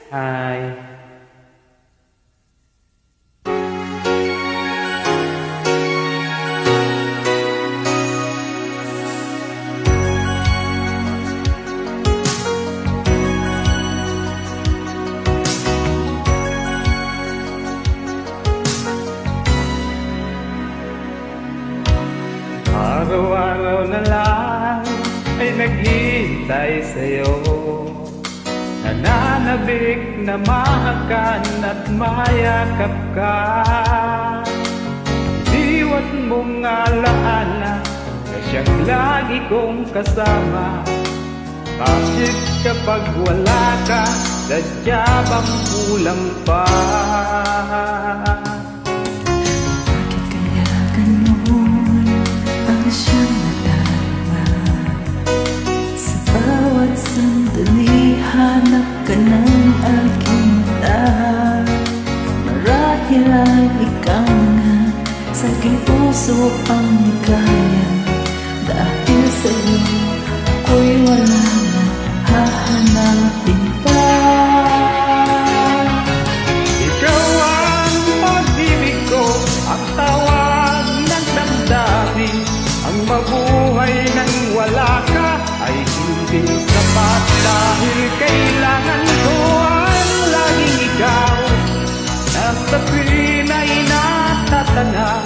Hi. Araw-araw na lang ay naghihintay sa'yo, nananabik na mahakan at mayakap ka. Diwat mong alaala na siyang lagi kong kasama. Bakit kapag wala ka, sadya bang kulang pa? Siyang nadarama sa bawat sandali, hanap ka ng aking mata. Marahil ay ikaw na sa aking puso ang ligaya. Dahil sa'yo ako'y wala na hahanapin pa. Ikaw ang pag-ibig ko, ang tawag ng damdamin. Ang mabuhay nang wala ka ay hindi sapat, dahil kailangan ko ang laging ikaw. Nasa tuwin ay natatanaw,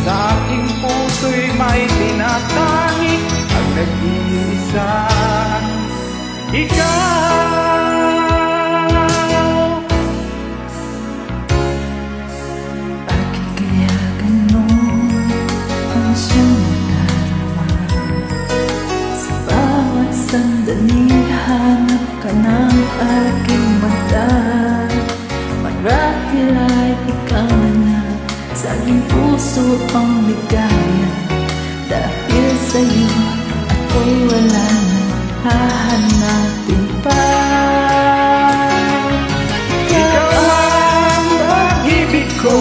sa aking puso'y may tinatangi ang nag-iisa, ikaw. Bakit kaya ganon ang siyang sandali, hanap ka ng aking mata. Marahil ay ikaw na sa aking puso ang ligaya. Dahil sa'yo ako'y wala na hahanapin pa. Ikaw ang pag-ibig ko,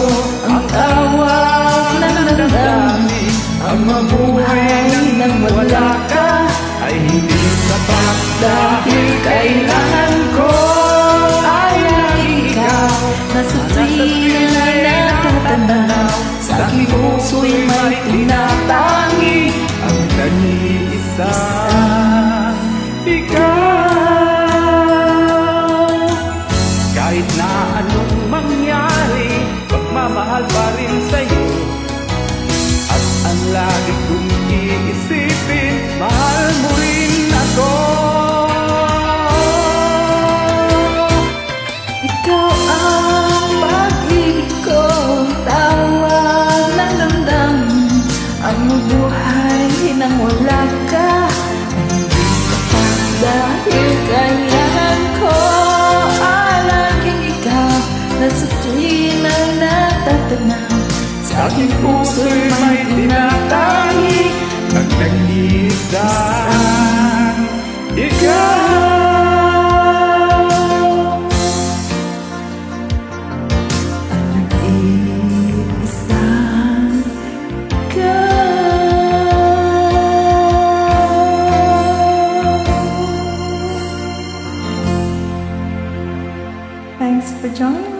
ang tawag ng damdamin. Ang mabuhay nang wala ka ay hindi sapat, dahil kailangan ko ay ikaw. Nasa tuwin ay natatanaw, sa aking puso'y may tinatangi ang nag-iisa, ikaw. Kahit na anong mangyari, pagmamahal pa rin sa'yo. At ang lagi kong iisipin, mahal mo rin ako. Ikaw ang pag-ibig ko, tawag ng damdamin. Ang mabuhay nang wala ka ay hindi sapat, dahil kailangan ko ang laging ikaw. Nasa tuwin ay natatanaw, sa aking puso'y may tinatangi ang nag-iisa, ikaw. Ang nag-iisa, ikaw. Thanks for joining.